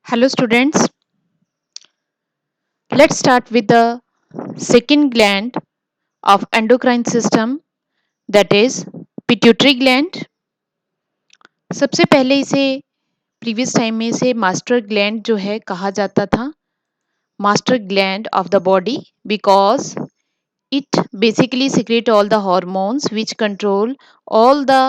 Hello students, let's start with the second gland of endocrine system, that is pituitary gland. सबसे पहले इसे previous time में इसे master gland जो है कहा जाता था, master gland of the body, because it basically secrete all the hormones which control all the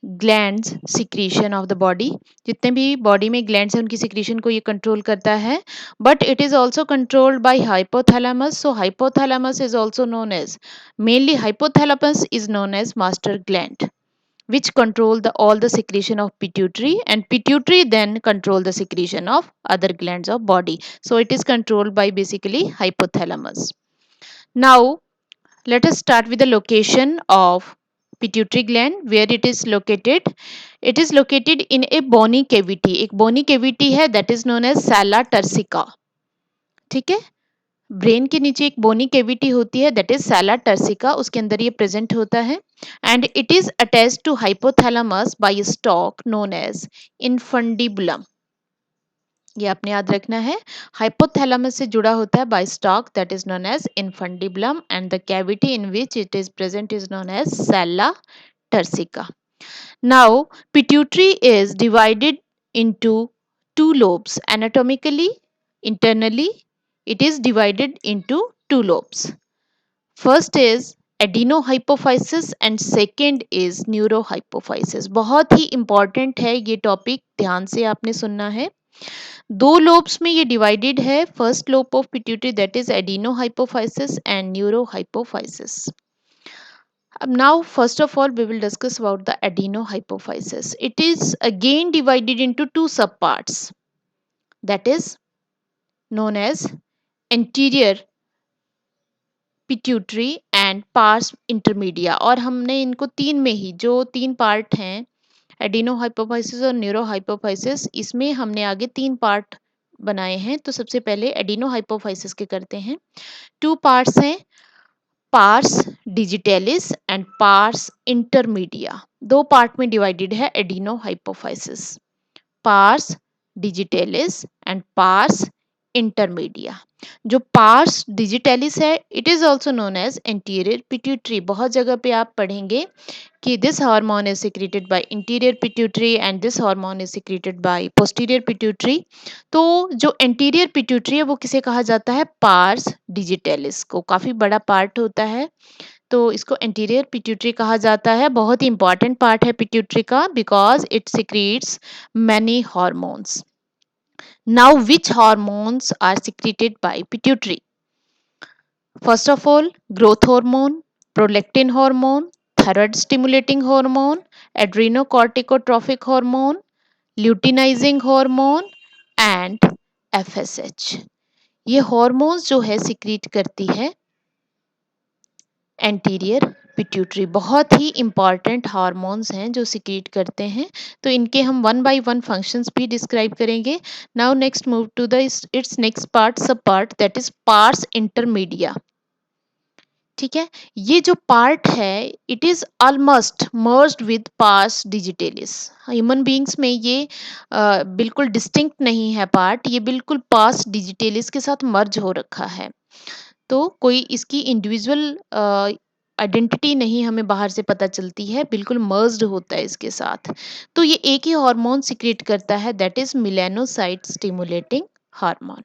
glands secretion of the body. जितने भी बॉडी में ग्लैंड्स हैं उनकी सिक्रीशन को ये कंट्रोल करता है, but it is also controlled by hypothalamus. So hypothalamus is also known as, mainly hypothalamus is known as master gland which control all the secretion of pituitary, and pituitary then control the secretion of other glands of body. So it is controlled by basically hypothalamus. Now let us start with the location of pituitary gland, where it is located. It is located in a bony cavity. एक bony cavity है, that is known as sala turcica. ठीक है, brain के नीचे एक बोनी cavity होती है, that is Saila turcica, उसके अंदर ये प्रेजेंट होता है and it is attached to hypothalamus by stalk known as infundibulum. ये आपने याद रखना है, हाइपोथैलेमस से जुड़ा होता है by stalk, that is known as infundibulum, and the cavity in which it is present is known as sella turcica. Now pituitary is divided into two lobes anatomically. Internally it is divided into two lobes. First is adenohypophysis and second is neurohypophysis. बहुत ही important है ये topic, ध्यान से आपने सुनना है। दो lobes में ये डिवाइडेड है, first lobe of pituitary that is adenohypophysis and neurohypophysis. Now first of all we will discuss about the adenohypophysis. It is again divided into two subparts, that is known as anterior pituitary and pars intermedia, और हमने इनको तीन में ही, जो तीन part हैं एडिनोहाइपोफाइसिस और neurohypophysis, इसमें हमने आगे तीन पार्ट बनाए हैं। तो सबसे पहले एडिनोहाइपोफाइसिस के करते हैं। टू पार्ट्स हैं, pars digitalis and pars intermedia. दो पार्ट में डिवाइडेड है adenohypophysis, pars digitalis and pars intermedia. जो पार्स डिजिटेलिस है it is also known as anterior pituitary. बहुत जगह पे आप पढ़ेंगे कि this hormone is secreted by interior pituitary and this hormone is secreted by posterior pituitary. तो जो एंटीरियर पिट्यूटरी है वो किसे कहा जाता है, पार्स डिजिटेलिस को। काफी बड़ा पार्ट होता है तो इसको एंटीरियर पिट्यूटरी कहा जाता है। बहुत ही इंपॉर्टेंट पार्ट है पिट्यूटरी का, because it secretes many hormones. Now which hormones are secreted by pituitary? First of all, growth hormone, prolactin hormone, thyroid stimulating hormone, adrenocorticotropic hormone, luteinizing hormone and FSH. ये hormones जो है secrete करती है anterior pituitary. बहुत ही important hormones हैं जो secrete करते हैं, तो इनके हम वन बाय वन फंक्शंस भी डिस्क्राइब करेंगे। Now next move to the its next part, sub part, that is pars intermedia. ठीक है, ये जो पार्ट है it is almost merged with pars digitalis. Human beings में ये बिल्कुल डिस्टिंक्ट नहीं है पार्ट, ये बिल्कुल पार्स डिजिटेलिस के साथ मर्ज हो रखा है। तो कोई इसकी इंडिविजुअल आइडेंटिटी नहीं हमें बाहर से पता चलती है, बिल्कुल मर्ज्ड होता है इसके साथ। तो ये एक ही हार्मोन सिक्रेट करता है, that is melanocyte stimulating hormone.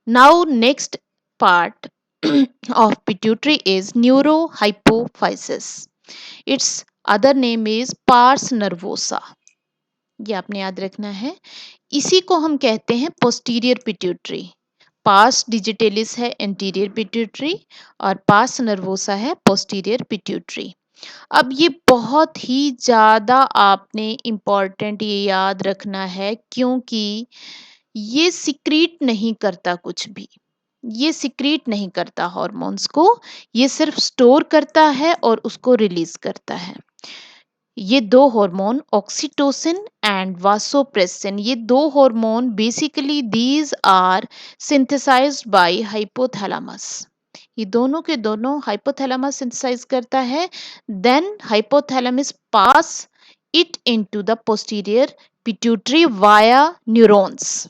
Now next part of pituitary is neurohypophysis. Its other name is pars nervosa. ये आपने याद रखना है। इसी को हम कहते हैं पोस्टीरियर पिट्यूटरी। पास डिजिटेलिस है एंटीरियर पिट्यूटरी और पास नर्वोसा है पोस्टीरियर पिट्यूटरी। अब ये बहुत ही ज़्यादा आपने इम्पॉर्टेंट ये याद रखना है, क्योंकि ये सिक्रीट नहीं करता कुछ भी, ये सिक्रीट नहीं करता हॉर्मोन्स को, ये सिर्फ स्टोर करता है और उसको रिलीज करता है। ये दो हार्मोन ऑक्सीटोसिन एंड वासोप्रेसिन, ये दो hormone basically these are synthesized by hypothalamus. ये दोनों के दोनों हाइपोथैलेमस सिंथेसाइज करता है, then hypothalamus pass it into the posterior pituitary via neurons,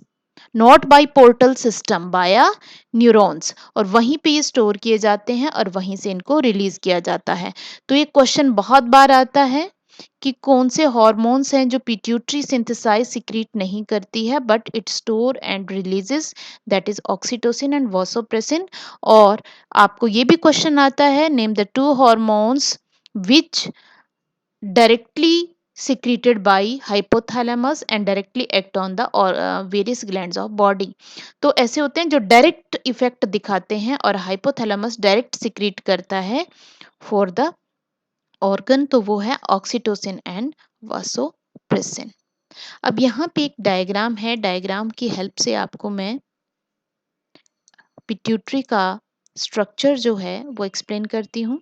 not by portal system, via neurons, और वहीं पे ये स्टोर किए जाते हैं और वहीं से इनको रिलीज किया जाता है। तो ये क्वेश्चन बहुत बार आता है कि कौन से हॉर्मोन्स हैं जो पिट्यूटरी सिंथेसाइज सिक्रीट नहीं करती है but it store and releases, that is oxytocin and vasopressin. और आपको ये भी क्वेश्चन आता है, name the two hormones which directly secreted by hypothalamus and directly act on the or various glands of body। तो ऐसे होते हैं जो डायरेक्ट इफेक्ट दिखाते हैं और हाइपोथैलेमस डायरेक्ट सिक्रीट करता है फॉर द ऑर्गन, तो वो है ऑक्सीटोसिन एंड वासोप्रेसिन। अब यहाँ पे एक डायग्राम है, डायग्राम की हेल्प से आपको मैं पिट्यूटरी का स्ट्रक्चर जो है वो एक्सप्लेन करती हूँ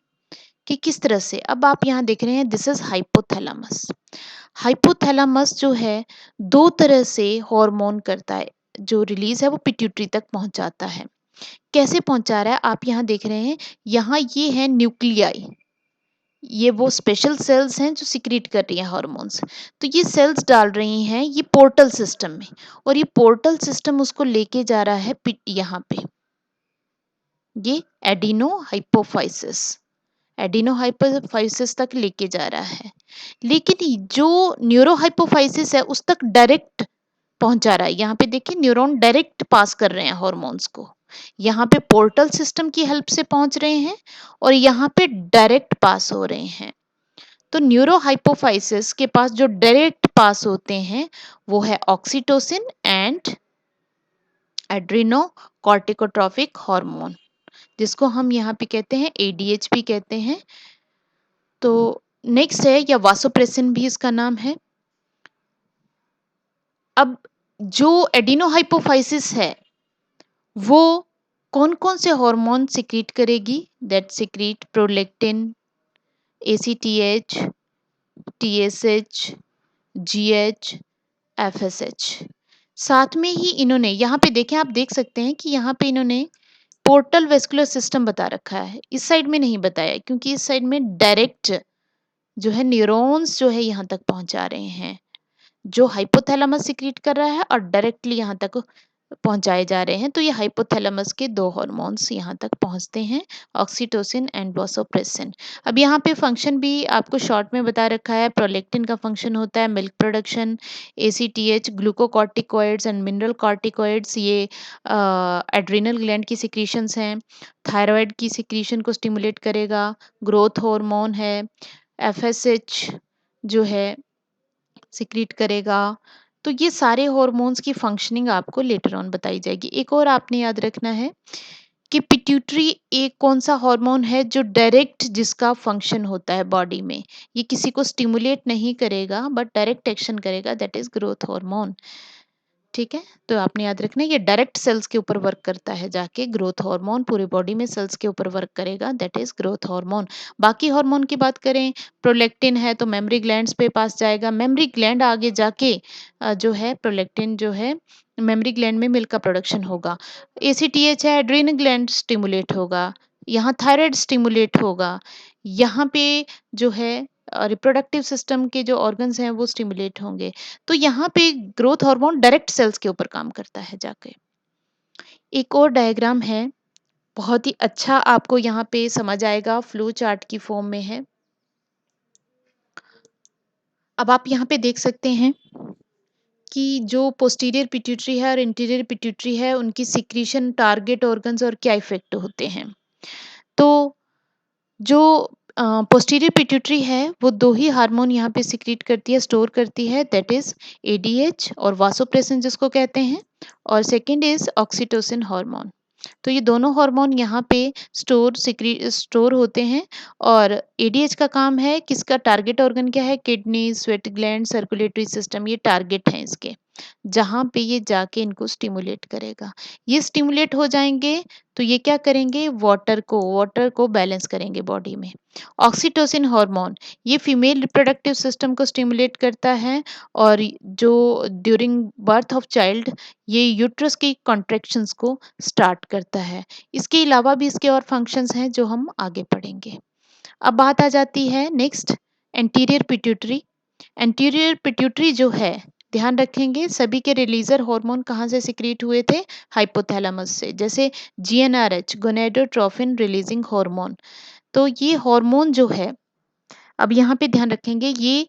कि किस तरह से। अब आप यहाँ देख रहे हैं, दिस इज हाइपोथैलेमस। हाइपोथैलेमस जो है दो तरह से हार्मोन करता है, जो रिलीज है वो पिट्यूटरी तक पहुंचाता है। कैसे पहुंचा रहा है आप यहाँ देख रहे हैं, यहाँ ये है न्यूक्लियाई, ये वो स्पेशल सेल्स हैं जो सिक्रीट कर रही हैं हार्मोन्स। तो ये सेल्स डाल रही हैं ये पोर्टल सिस्टम में, और ये पोर्टल सिस्टम उसको लेके जा रहा है यहाँ पे, ये एडिनो हाइपोफाइसिस, एडिनोहाइपोफाइसिस तक लेके जा रहा है। लेकिन जो न्यूरोहाइपोफाइसिस है उस तक डायरेक्ट पहुंचा रहा है। यहाँ पे देखिए न्यूरॉन डायरेक्ट पास कर रहे हैं हॉर्मोन्स को, यहाँ पे पोर्टल सिस्टम की हेल्प से पहुंच रहे हैं और यहाँ पे डायरेक्ट पास हो रहे हैं। तो न्यूरोहाइपोफाइसिस के पास जो डायरेक्ट पास होते हैं वो है ऑक्सीटोसिन एंड एड्रिनो कॉर्टिकोट्रॉफिक हार्मोन, जिसको हम यहाँ पे कहते हैं एडीएचपी कहते हैं। तो नेक्स्ट है, या वासोप्रेसिन भी इसका नाम है। अब जो एडिनोहाइपोफाइसिस है वो कौन कौन से हार्मोन सिक्रीट करेगी, that secrete prolactin, ACTH, TSH, GH, FSH. साथ में ही इन्होंने यहाँ पे देखें, आप देख सकते हैं कि यहाँ पे इन्होंने पोर्टल वेस्कुलर सिस्टम बता रखा है, इस साइड में नहीं बताया क्योंकि इस साइड में डायरेक्ट जो है न्यूरॉन्स जो है यहाँ तक पहुंचा रहे हैं, जो हाइपोथैलेमस सिक्रीट कर रहा है और डायरेक्टली यहाँ तक पहुंचाए जा रहे हैं। तो ये हाइपोथैलेमस के दो हार्मोन्स यहाँ तक पहुंचते हैं, ऑक्सीटोसिन एंड वासोप्रेसिन। अब यहाँ पे फंक्शन भी आपको शॉर्ट में बता रखा है। प्रोलेक्टिन का फंक्शन होता है milk production, ACTH glucocorticoids and mineral corticoids ये एड्रिनल ग्लैंड की सिक्रीशंस हैं। थायराइड की सिक्रीशन को स्टिमुलेट करेगा, ग्रोथ हार्मोन है। एफएसएच जो है सिक्रीट करेगा। तो ये सारे हॉर्मोन्स की फंक्शनिंग आपको लेटर ऑन बताई जाएगी। एक और आपने याद रखना है कि पिट्यूटरी एक कौन सा हार्मोन है जो डायरेक्ट जिसका फंक्शन होता है बॉडी में, ये किसी को स्टिमुलेट नहीं करेगा बट डायरेक्ट एक्शन करेगा, दैट इज ग्रोथ हार्मोन। ठीक है, तो आपने याद रखना है ये डायरेक्ट सेल्स के ऊपर वर्क करता है, जाके ग्रोथ हार्मोन पूरे बॉडी में सेल्स के ऊपर वर्क करेगा, दैट इज ग्रोथ हार्मोन। बाकी हार्मोन की बात करें, प्रोलेक्टिन है तो मेमोरी ग्लैंड्स पे पास जाएगा, मेमोरी ग्लैंड आगे जाके जो है प्रोलेक्टिन जो है मेमोरी ग्लैंड में मिल्क का प्रोडक्शन होगा। एसीटीएच है एड्रीनल ग्लैंड स्टिमुलेट होगा, यहाँ थायराइड स्टिमुलेट होगा, यहाँ पे जो है रिप्रोडक्टिव सिस्टम के जो ऑर्गन्स हैं वो स्टिमुलेट होंगे। तो यहाँ पे ग्रोथ हार्मोन डायरेक्ट सेल्स के ऊपर काम करता है जाके। एक और डायग्राम है, बहुत ही अच्छा आपको यहाँ पे समझ आएगा, फ्लो चार्ट की फॉर्म में है। अब आप यहाँ पे देख सकते हैं कि जो पोस्टीरियर पिट्यूटरी है और इंटीरियर पिट्यूटरी है उनकी सिक्रीशन, टारगेट ऑर्गन्स और क्या इफेक्ट होते हैं। तो जो पोस्टीरियर पिट्यूटरी है वो दो ही हार्मोन यहाँ पे सिक्रीट करती है, स्टोर करती है, दैट इज एडीएच और वासोप्रेसिन जिसको कहते हैं, और सेकंड इज ऑक्सीटोसिन हार्मोन। तो ये दोनों हार्मोन यहाँ पे स्टोर होते हैं। और एडीएच का काम है, किसका टारगेट ऑर्गन क्या है, kidney, sweat gland, circulatory system, ये टारगेट हैं इसके, जहाँ पे ये जाके इनको स्टिमुलेट करेगा। ये स्टिमुलेट हो जाएंगे तो ये क्या करेंगे, वाटर को बैलेंस करेंगे बॉडी में। ऑक्सीटोसिन हार्मोन ये फीमेल रिप्रोडक्टिव सिस्टम को स्टिमुलेट करता है, और जो ड्यूरिंग बर्थ ऑफ चाइल्ड ये यूट्रस की कॉन्ट्रैक्शंस को स्टार्ट करता है। इसके अलावा भी इसके और फंक्शंस हैं जो हम आगे पढ़ेंगे। अब बात आ जाती है next, anterior pituitary. Anterior pituitary जो है, ध्यान रखेंगे सभी के रिलीजर हार्मोन कहाँ से सिक्रीट हुए थे? हाइपोथैलेमस से। जैसे जीएनआरएच, गोनेडोट्रोफिन रिलीजिंग हार्मोन। तो ये हार्मोन जो है, अब यहाँ पे ध्यान रखेंगे ये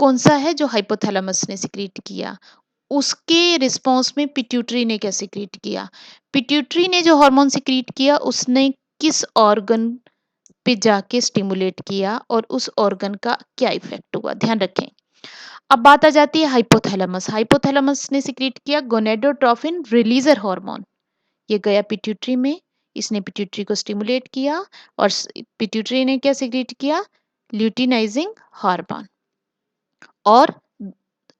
कौन सा है जो हाइपोथैलेमस ने सिक्रीट किया, उसके रिस्पॉन्स में पिट्यूटरी ने क्या सिक्रीट किया। पिट्यूटरी ने जो हार्मोन सिक्रीट किया उसने किस ऑर्गन पे जाके स्टिमुलेट किया और उस ऑर्गन का क्या इफेक्ट हुआ, ध्यान रखें। अब बात आ जाती है हाइपोथैलेमस। हाइपोथैलेमस ने सिक्रीट किया गोनेडोट्रोफिन रिलीजर हार्मोन। ये गया पिट्यूटरी में, इसने पिट्यूटरी को स्टिमुलेट किया और पिट्यूटरी ने क्या सिक्रीट किया? ल्यूटिनाइजिंग हार्मोन और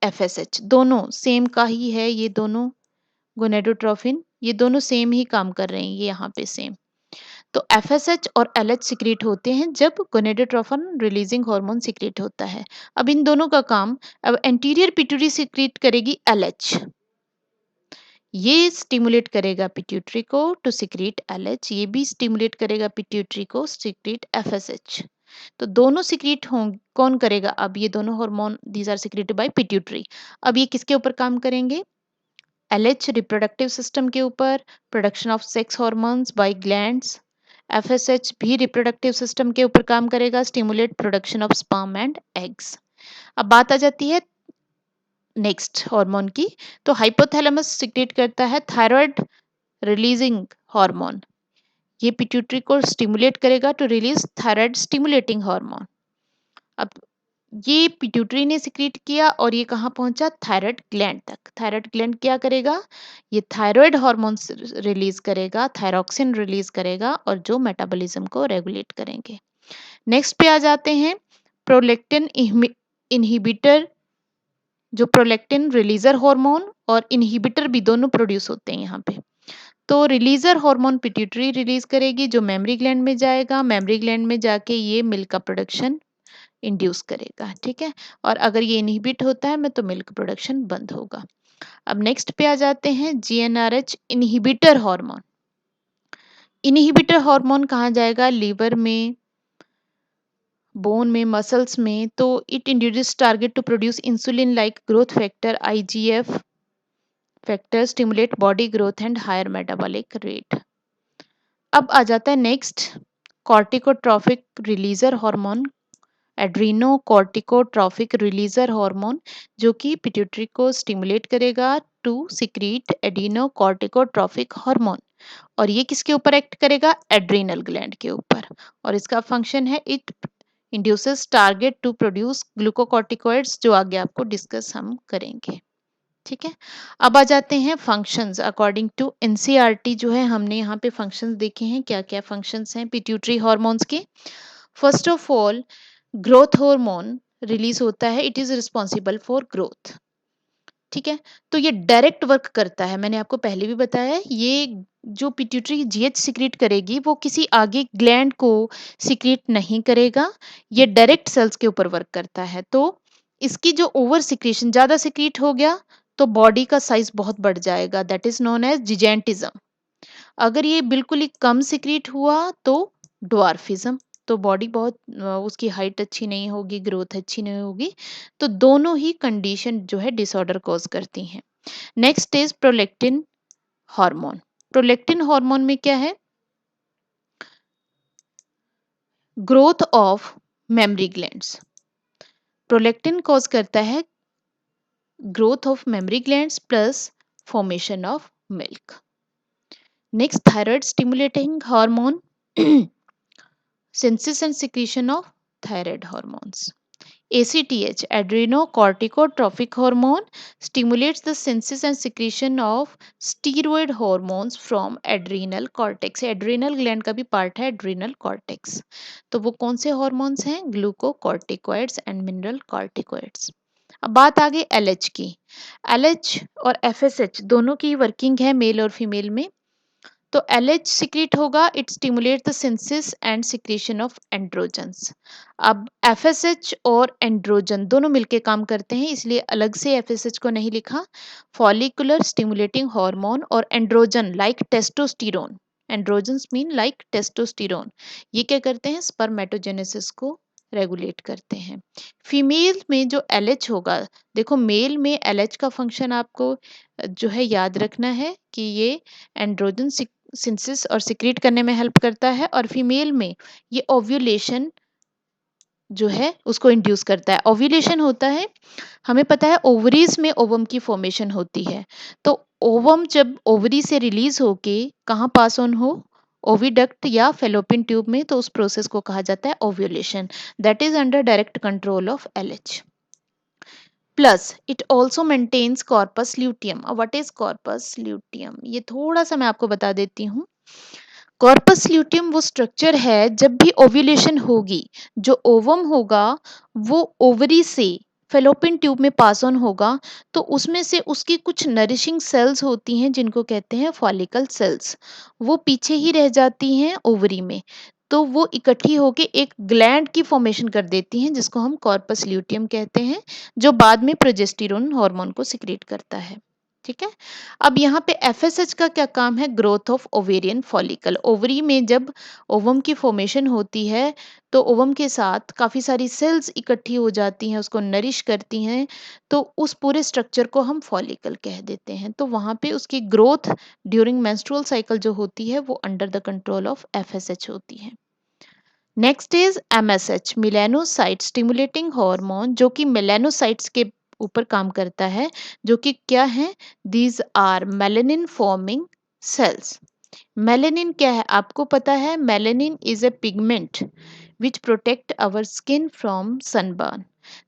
एफएसएच, दोनों सेम का ही है। ये दोनों गोनेडोट्रोफिन, ये दोनों सेम ही काम कर रहे हैं, ये यहाँ पे सेम। तो एफएसएच और एलएच सिक्रीट होते हैं जब गोनेडोट्रोफिन रिलीजिंग हार्मोन सिक्रीट होता है। अब इन दोनों का काम, अब एंटीरियर पिट्यूटरी सिक्रीट करेगी एलएच, ये स्टिमुलेट करेगा पिट्यूटरी को टू सिक्रीट एलएच, ये भी स्टिमुलेट करेगा पिट्यूटरी को सिक्रीट एफएसएच। तो दोनों सिक्रीट हों, कौन करेगा? अब ये दोनों hormone these are secreted by pituitary. अब ये किसके ऊपर काम करेंगे? एलएच रिप्रोडक्टिव सिस्टम के ऊपर, production of sex hormones by glands. FSH भी रिप्रोडक्टिव सिस्टम के ऊपर काम करेगा, stimulate production of sperm and eggs. अब बात आ जाती है नेक्स्ट हार्मोन की। तो हाइपोथैलेमस सिक्रेट करता है थायराइड रिलीजिंग हार्मोन, ये पिट्यूटरी को स्टिमुलेट करेगा to release thyroid stimulating hormone. अब ये पिट्यूटरी ने सिक्रीट किया और ये कहाँ पहुंचा? थायराइड ग्लैंड तक। थायराइड ग्लैंड क्या करेगा? ये थायराइड हार्मोन रिलीज करेगा, थायरोक्सिन रिलीज करेगा और जो मेटाबॉलिज्म को रेगुलेट करेंगे। नेक्स्ट पे आ जाते हैं प्रोलेक्टिन इनहिबिटर, जो प्रोलेक्टिन रिलीजर हार्मोन और इनहिबिटर भी दोनों प्रोड्यूस होते हैं यहाँ पे। तो रिलीजर हार्मोन पिट्यूटरी रिलीज करेगी जो मेमरी ग्लैंड में जाएगा, मेमरी ग्लैंड में जाके ये मिल्क का प्रोडक्शन इंड्यूस करेगा, ठीक है। और अगर ये इनहिबिट होता है में तो मिल्क प्रोडक्शन बंद होगा। अब नेक्स्ट पे आ जाते हैं GnRH inhibitor hormone. Inhibitor hormone कहाँ जाएगा? लीवर में, बोन में, मसल्स में। तो it induces target to produce insulin like growth factor IGF factor, stimulate body growth and higher metabolic rate. अब आ जाता है next corticotrophic releaser hormone, adrenocorticotrophic releaser hormone, जो कि पिट्यूटरी को स्टिमुलेट करेगा to secrete adrenocorticotrophic hormone. और ये किसके ऊपर एक्ट करेगा? एड्रीनल ग्लैंड के ऊपर। और इसका फंक्शन है it induces target to produce glucocorticoids, जो आगे आपको डिस्कस हम करेंगे, ठीक है। अब आ जाते हैं फंक्शंस अकॉर्डिंग टू एनसीईआरटी। जो है हमने यहाँ पे फंक्शंस देखे हैं, क्या क्या फंक्शंस हैं पिट्यूटरी हार्मोन्स के। First of all growth hormone release होता है, it is responsible for growth, ठीक है। तो ये डायरेक्ट वर्क करता है, मैंने आपको पहले भी बताया है। ये जो पिट्यूटरी जीएच सिक्रीट करेगी वो किसी आगे ग्लैंड को सिक्रीट नहीं करेगा, ये डायरेक्ट सेल्स के ऊपर वर्क करता है। तो इसकी जो ओवर सिक्रीशन, ज्यादा सिक्रीट हो गया तो बॉडी का साइज बहुत बढ़ जाएगा, दैट इज नोन एज जिजेंटिज्म। अगर ये बिल्कुल ही कम सिक्रीट हुआ तो ड्वार्फिज्म, तो बॉडी बहुत उसकी हाइट अच्छी नहीं होगी, ग्रोथ अच्छी नहीं होगी। तो दोनों ही कंडीशन जो है डिसऑर्डर कॉज करती हैं। Next is prolactin hormone. Prolactin hormone में क्या है? Growth of mammary glands. Prolactin cause करता है growth of mammary glands plus formation of milk. Next thyroid stimulating hormone, synthesis and secretion of thyroid hormones. ACTH, adrenocorticotropic hormone, stimulates the synthesis and secretion of steroid hormones from adrenal cortex. adrenal gland का भी part है adrenal cortex। तो वो कौन से hormones हैं? Glucocorticoids and mineral corticoids. अब बात आ गई एलएच की। एलएच और एफएसएच दोनों की वर्किंग है मेल और फीमेल में। तो एलएच सिक्रीट होगा, it stimulate the synthesis and secretion of androgens. अब एफएसएच और एंड्रोजन दोनों मिलके काम करते हैं, इसलिए अलग से एफएसएच को नहीं लिखा। फॉलिकुलर स्टिमुलेटिंग हार्मोन और androgen like testosterone, androgens mean like testosterone, ये क्या करते हैं? स्पर्मेटोजेनेसिस को रेगुलेट करते हैं। फीमेल में जो एलएच होगा, देखो मेल में एलएच का फंक्शन आपको जो है याद रखना है कि ये एंड्रोजन सिंथेसिस और सिक्रीट करने में हेल्प करता है, और फीमेल में ये ओव्यूलेशन जो है उसको इंड्यूस करता है। ओव्यूलेशन होता है, हमें पता है ओवरीज में ओवम की फॉर्मेशन होती है, तो ओवम जब ओवरी से रिलीज होके कहाँ पास ऑन हो, ओविडक्ट या फेलोपियन ट्यूब में, तो उस प्रोसेस को कहा जाता है ovulation. That is under direct control of LH. Plus it also maintains corpus luteum. अब व्हाट इज कॉर्पस ल्यूटियम, ये थोड़ा सा मैं आपको बता देती हूँ। कॉर्पस ल्यूटियम वो स्ट्रक्चर है, जब भी ओव्यूलेशन होगी, जो ओवम होगा वो ओवरी से फेलोपियन ट्यूब में पास ऑन होगा, तो उसमें से उसकी कुछ नरिशिंग सेल्स होती हैं जिनको कहते हैं फॉलिकल सेल्स, वो पीछे ही रह जाती हैं ओवरी में, तो वो इकट्ठी होके एक ग्लैंड की फॉर्मेशन कर देती हैं जिसको हम कॉर्पस ल्यूटियम कहते हैं, जो बाद में प्रोजेस्टेरोन हार्मोन को सिक्रेट करता है। ठीक है। अब यहाँ पे एफएसएच का क्या काम है, growth of ovarian follicle. Ovary में जब ओवम की फॉर्मेशन होती है, तो ओवम के साथ काफ़ी सारी सेल्स इकट्ठी हो जाती हैं, उसको नरिश करती हैं, तो उस पूरे स्ट्रक्चर को हम फॉलिकल कह देते हैं। तो वहाँ पे उसकी ग्रोथ ड्यूरिंग मेंस्ट्रुअल साइकिल जो होती है वो under the control of FSH होती है। Next is MSH, melanocyte stimulating hormone, जो कि मेलेनोसाइट्स के ऊपर काम करता है, जो कि क्या है, these are melanin forming cells. Melanin क्या है आपको पता है, melanin is a pigment which protect our skin from sunburn.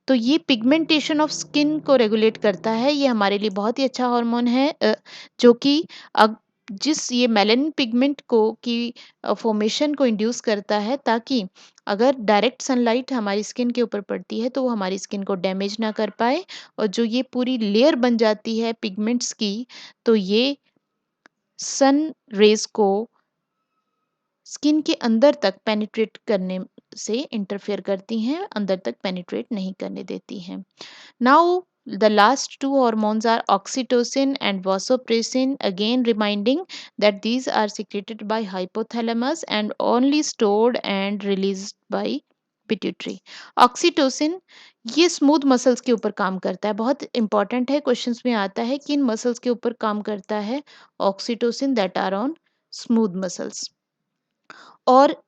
तो ये पिगमेंटेशन ऑफ स्किन को रेगुलेट करता है, ये हमारे लिए बहुत ही अच्छा हार्मोन है, जो कि जिस ये मेलेनिन पिगमेंट को की फॉर्मेशन को इंड्यूस करता है, ताकि अगर डायरेक्ट सनलाइट हमारी स्किन के ऊपर पड़ती है तो वो हमारी स्किन को डैमेज ना कर पाए, और जो ये पूरी लेयर बन जाती है पिगमेंट्स की, तो ये सन रेज को स्किन के अंदर तक पेनिट्रेट करने से इंटरफेयर करती हैं, अंदर तक पेनिट्रेट नहीं करने देती हैं। Now, the last two hormones are oxytocin and vasopressin, again reminding that these are secreted by hypothalamus and only stored and released by pituitary. Oxytocin ये स्मूथ मसल्स के ऊपर काम करता है, बहुत इंपॉर्टेंट है, क्वेश्चंस में आता है कि इन मसल्स के ऊपर काम करता है oxytocin, that are on smooth muscles, और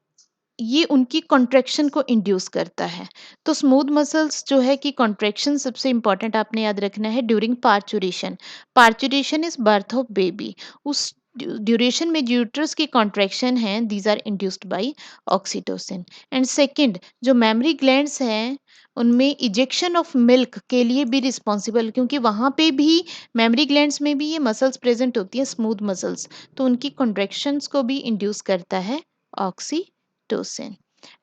ये उनकी कॉन्ट्रैक्शन को इंड्यूस करता है। तो स्मूथ मसल्स जो है कि कॉन्ट्रैक्शन सबसे इंपॉर्टेंट आपने याद रखना है during parturition. Parturition is birth of baby, उस ड्यूरेशन में जो यूट्रस की कॉन्ट्रैक्शन है, these are induced by oxytocin. And second, जो मेमरी ग्लैंड्स हैं उनमें इजेक्शन ऑफ मिल्क के लिए भी रिस्पॉन्सिबल, क्योंकि वहाँ पे भी मेमरी ग्लैंड्स में भी ये मसल्स प्रेजेंट होती हैं, स्मूथ मसल्स, तो उनकी कॉन्ट्रैक्शंस को भी इंड्यूस करता है oxytocin.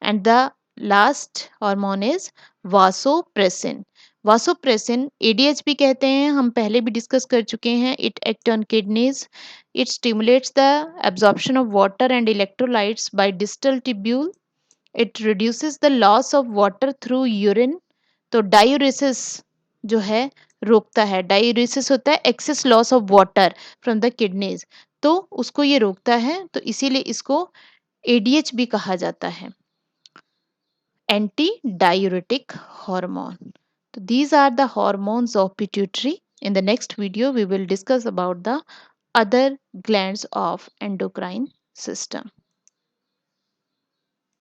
And the last hormone is vasopressin. vasopressin ADH भी कहते हैं, हम पहले भी डिस्कस कर चुके हैं। It act on kidneys. It stimulates the absorption of water and electrolytes by distal tubule. It reduces the loss of water through urine. तो डायूरेसिस जो है रोकता है, डायूरेसिस होता है excess loss of water from the kidneys, तो उसको ये रोकता है, तो इसीलिए इसको एडीएच भी कहा जाता है, एंटी डायूरेटिक हार्मोन। तो these are the hormones of pituitary. In the next video we will discuss about the other glands of endocrine system.